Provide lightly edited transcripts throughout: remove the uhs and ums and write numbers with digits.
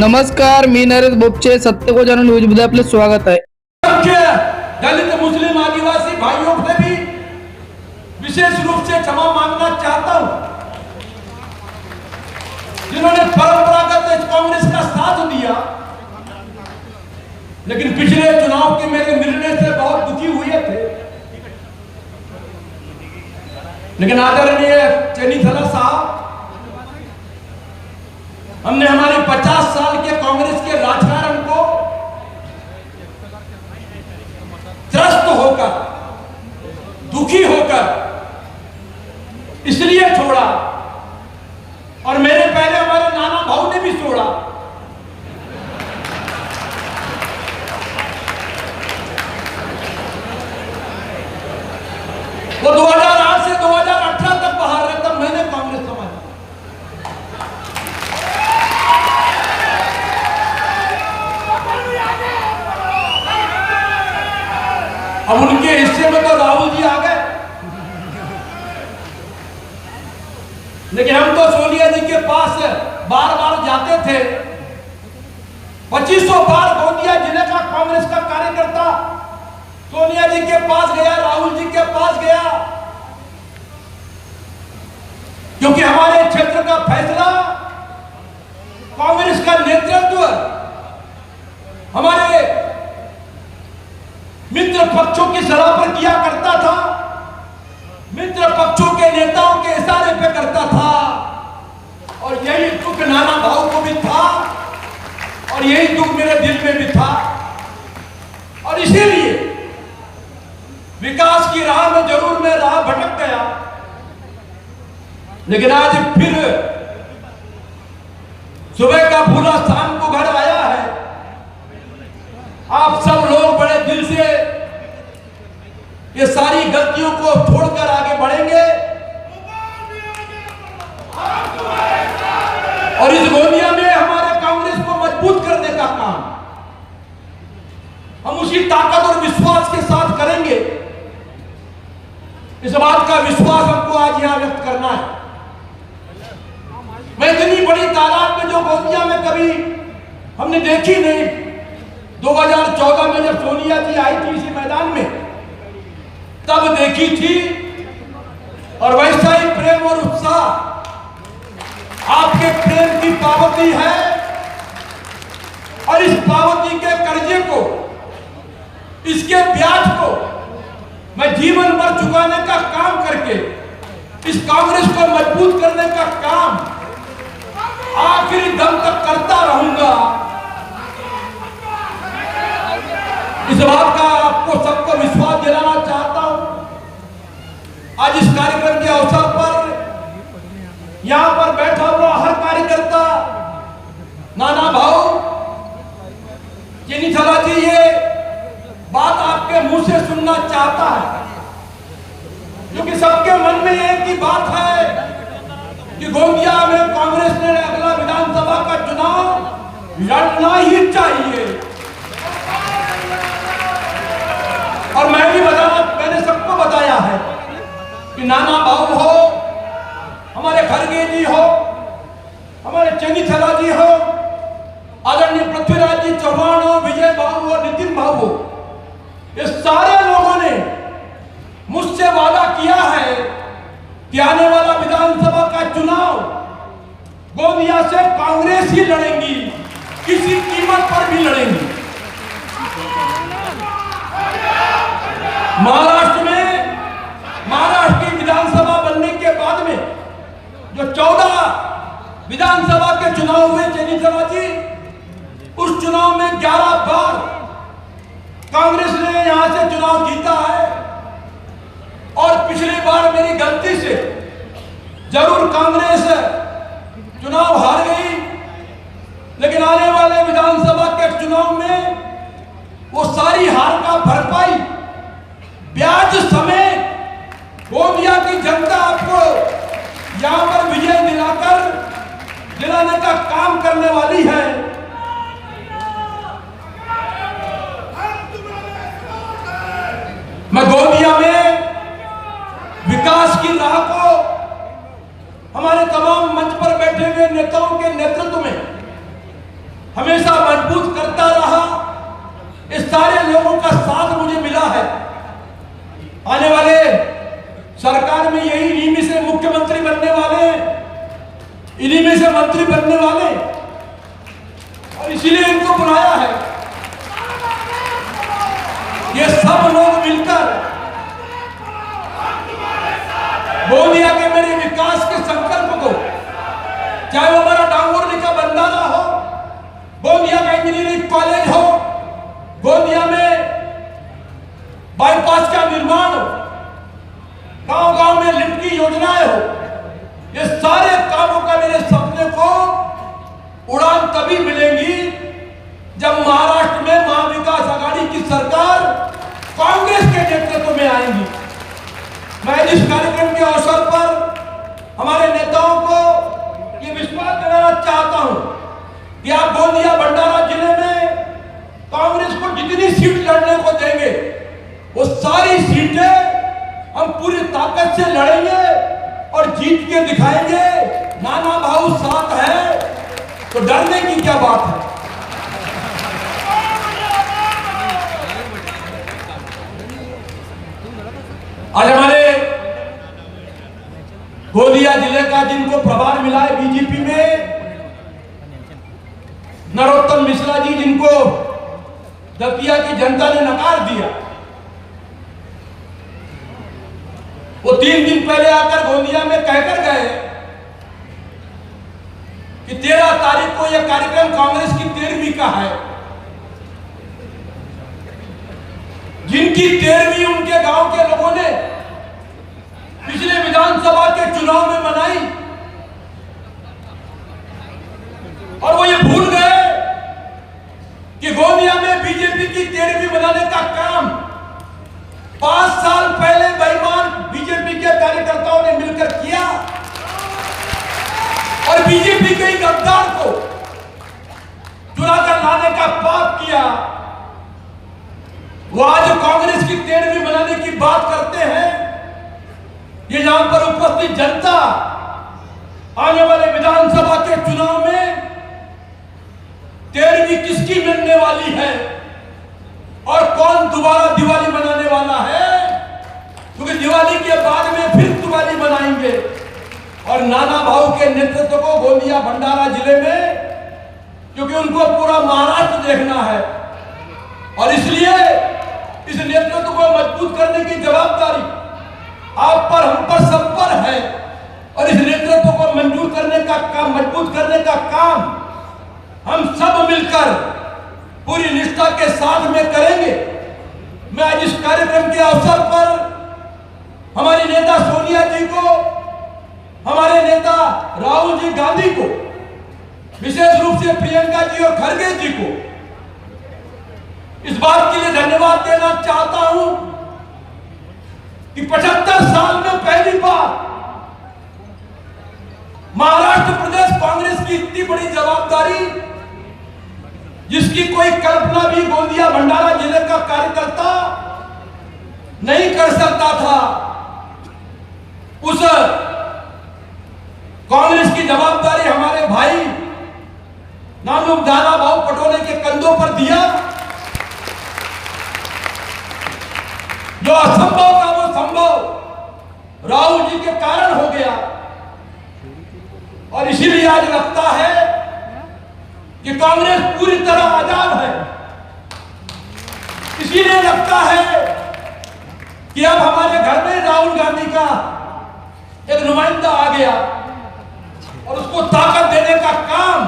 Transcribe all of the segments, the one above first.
नमस्कार, मी नरेश बोपचे, सत्य को जानो न्यूज मध्ये आपले स्वागत आहे। दलित मुस्लिम आदिवासी भाइयों से भी विशेष रूप से क्षमा मांगना चाहता हूं, जिन्होंने परंपरागत कांग्रेस का साथ दिया, लेकिन पिछले चुनाव के मेरे निर्णय से बहुत दुखी हुए थे। लेकिन आदरणीय चेनीथला साहब, हमने हमारे 50 साल के कांग्रेस के राजकारण को त्रस्त होकर, दुखी होकर इसलिए छोड़ा, और मेरे पहले हमारे नाना भाऊ ने भी छोड़ा। वो 2008 से 2018 तक बाहर रहे, तब मैंने कांग्रेस संभाली। अब उनके हिस्से में तो राहुल जी आ गए, लेकिन हम तो सोनिया जी के पास बार बार जाते थे। 2500 बार गोंदिया जिले का कांग्रेस का कार्यकर्ता सोनिया जी के पास गया, राहुल जी के पास गया, क्योंकि हमारे क्षेत्र का फैसला कांग्रेस का नेतृत्व हमारे मित्र पक्षों की सलाह पर किया करता था, मित्र पक्षों के नेताओं के इशारे पे करता था, और यही दुख नाना भाऊ को भी था और यही दुख मेरे दिल में भी था। और इसीलिए विकास की राह में जरूर मैं राह भटक गया, लेकिन आज फिर सुबह का फूला शाम को घर आया है। आप सब लोग बड़े दिल से ये सारी गलतियों को छोड़कर आगे बढ़ेंगे, और इस गोंदिया में हमारे कांग्रेस को मजबूत करने का काम हम उसी ताकत और विश्वास के साथ करेंगे। इस बात का विश्वास हमको आज यहां व्यक्त करना है। मैं इतनी बड़ी तादाद में जो गोंदिया में कभी हमने देखी नहीं। 2014 में जब सोनिया जी आई थी इसी मैदान में, तब देखी थी, और वैसा ही प्रेम और उत्साह आपके प्रेम की पावती है, और इस पावती के कर्जे को, इसके ब्याज को मैं जीवन भर चुकाने का काम करके इस कांग्रेस को मजबूत करने का काम आखिरी दम तक करता रहूंगा। इस बात का आपको सबको विश्वास दिलाना चाहता हूं। आज इस कार्यक्रम के अवसर पर यहां पर बैठा हुआ हर कार्यकर्ता, नाना भाऊ, चेनीथला जी, ये बात आपके मुंह से सुनना चाहता है, क्योंकि सबके मन में एक ही बात है कि गोंदिया में कांग्रेस ने अगला विधानसभा का चुनाव लड़ना ही चाहिए। और मैं भी मैंने सबको बताया है कि नाना बाबू हो, हमारे खरगे जी हो, हमारे चेनीथला जी हो, आदरणीय पृथ्वीराज जी चौहान हो, विजय बाबू और नितिन बाबू हो, ये सारे लोगों ने मुझसे वादा किया है कि आने वाला विधानसभा का चुनाव गोंदिया से कांग्रेस ही लड़ेंगी, किसी कीमत पर भी लड़ेंगी। महाराष्ट्र की विधानसभा बनने के बाद में जो 14 विधानसभा के चुनाव हुए चेनीथला जी, उस चुनाव में 11 बार कांग्रेस ने यहां से चुनाव जीता है, और पिछली बार मेरी गलती से जरूर कांग्रेस चुनाव हार गई, लेकिन आने वाले विधानसभा के चुनाव में वो सारी हार का भरपाई ब्याज समेत गोंदिया की जनता आपको यहां पर विजय दिलाने का काम करने वाली है। मैं गोंदिया में विकास की राह को हमारे तमाम मंच पर बैठे हुए नेताओं के नेतृत्व में हमेशा मजबूत करता रहा। इस सारे लोगों का साथ मुझे मिला है। आने वाले सरकार में यही इन्हीं में से मुख्यमंत्री बनने वाले, इन्हीं में से मंत्री बनने वाले, और इसीलिए इनको बुलाया है। ये सब लोग मिलकर गोंदिया के मेरे विकास के संकल्प को, चाहे वो हमारा डांगोरली का बंधारा हो, गोंदिया का इंजीनियरिंग कॉलेज हो, गोंदिया में बाईपास का निर्माण हो, गांव-गांव में लिफ्ट की योजनाएं हो, ये सारे कामों का मेरे सपने को उड़ान तभी मिलेंगी जब महाराष्ट्र में महाविकास आघाड़ी की सरकार कांग्रेस के नेतृत्व में आएगी। मैं इस कार्यक्रम के अवसर पर हमारे नेताओं को ये विश्वास दिलाना चाहता हूं कि आप गोंदिया भंडारा जिले में कांग्रेस को जितनी सीट लड़ने को देंगे, वो सारी सीटें हम पूरी ताकत से लड़ेंगे और जीत के दिखाएंगे। नाना भाऊ साथ है तो डरने की क्या बात है। आज हमारे गोंदिया जिले का जिनको प्रभार मिला है बीजेपी में, नरोत्तम मिश्रा जी, जिनको दतिया की जनता ने नकार दिया, वो 3 दिन पहले आकर गोंदिया में कहकर गए कि 13 तारीख को यह कार्यक्रम कांग्रेस की 13वीं का है। जिनकी 13वीं उनके गांव के लोगों ने पिछले विधानसभा के चुनाव में मनाई, और वो ये भूल गए कि गोंदिया में बीजेपी की 13वीं मनाने का काम 5 साल पहले बेईमान बीजेपी के कार्यकर्ताओं ने मिलकर किया, और बीजेपी के गद्दार को चुराकर लाने का पाप किया। वो आज कांग्रेस की 13वीं मनाने की बात करते हैं। ये यहां पर उपस्थित जनता आने वाले विधानसभा के चुनाव में 13वीं किसकी मिलने वाली है और कौन दोबारा दिवाली मनाने वाला है, क्योंकि दिवाली के बाद में फिर दिवाली मनाएंगे। और नाना भाऊ के नेतृत्व को गोंदिया भंडारा जिले में, क्योंकि उनको पूरा महाराष्ट्र देखना है, और इसलिए इस नेतृत्व को मजबूत करने की जवाबदारी आप पर, हम पर, सब पर है। और इस नेतृत्व को मंजूर करने का काम, मजबूत करने का काम हम सब मिलकर पूरी निष्ठा के साथ में करेंगे। मैं आज इस कार्यक्रम के अवसर पर हमारी नेता सोनिया जी को, हमारे नेता राहुल जी गांधी को, विशेष रूप से प्रियंका जी और खड़गे जी को इस बात के लिए धन्यवाद देना चाहता हूं कि 75 साल में पहली बार महाराष्ट्र प्रदेश कांग्रेस की इतनी बड़ी जवाबदारी, जिसकी कोई कल्पना भी गोंदिया भंडारा जिले का कार्यकर्ता नहीं कर सकता था, उस कांग्रेस की जवाबदारी हमारे भाई नानू दाना भाऊ पटोले के कंधों पर दिया। जो असंभव था वो संभव राहुल जी के कारण हो गया, और इसीलिए आज लगता है कि कांग्रेस पूरी तरह आजाद है। इसीलिए लगता है कि अब हमारे घर में राहुल गांधी का एक नुमाइंदा आ गया, और उसको ताकत देने का काम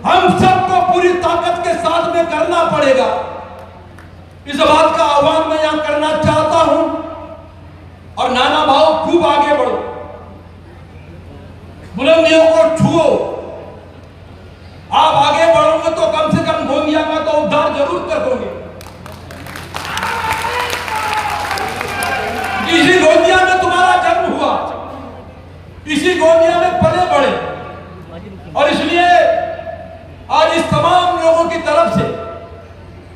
हम सबको पूरी ताकत के साथ में करना पड़ेगा। इस बात का आह्वान मैं यहां करना चाहता हूं, और नाना भाव खूब आगे बढ़ो, बुलंदियों को छुओ। आप आगे बढ़ोगे तो कम से कम गोंदिया का तो उद्धार जरूर करोगे। इसी गोंदिया में तुम्हारा जन्म हुआ, इसी गोंदिया में पले बढ़े, और इसलिए आज इस तमाम लोगों की तरफ से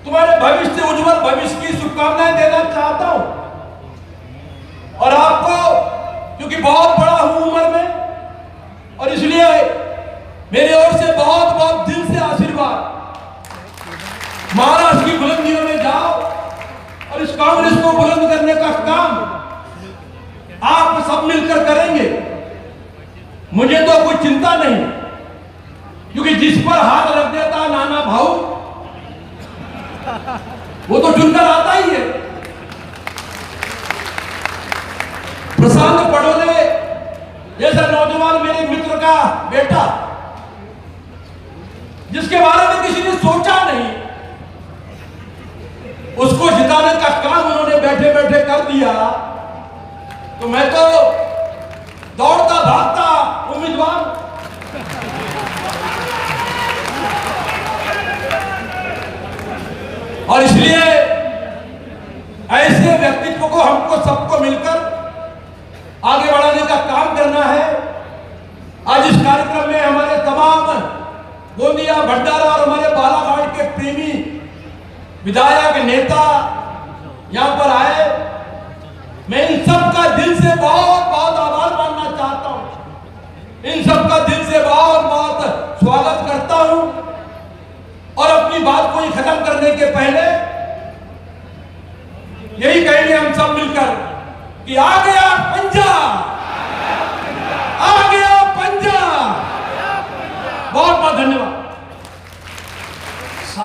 तुम्हारे भविष्य, उज्जवल भविष्य की शुभकामनाएं देना चाहता हूं। और आपको, क्योंकि बहुत बड़ा हूं उम्र में, और इसलिए मेरी ओर से बहुत बहुत दिल से आशीर्वाद महाराष्ट्र की बुलंदियों में जाओ और इस कांग्रेस को बुलंद करने का काम आप सब मिलकर करेंगे। मुझे तो कोई चिंता नहीं, क्योंकि जिस पर हाथ रख देता नाना भाऊ वो तो चुनकर आता ही है। प्रशांत पडोले जैसा नौजवान मेरे मित्र का बेटा, जिसके बारे में किसी ने सोचा नहीं, उसको जिताने का काम उन्होंने बैठे बैठे कर दिया। तो मैं तो दौड़ता भागता उम्मीदवार। और इसलिए ऐसे व्यक्तित्व को हमको सबको मिलकर आगे बढ़ाने का काम करना है। आज इस कार्यक्रम में हमारे तमाम गोंदिया, भंडारा और हमारे बालाघाट के प्रेमी विधायक नेता यहां पर आए। मैं इन सब का दिल से बहुत बहुत आभार मानना चाहता हूं। इन सब का दिल से बहुत बहुत स्वागत करता हूं। और अपनी बात को ही खत्म करने के पहले यही कहेंगे हम सब मिलकर कि आ गया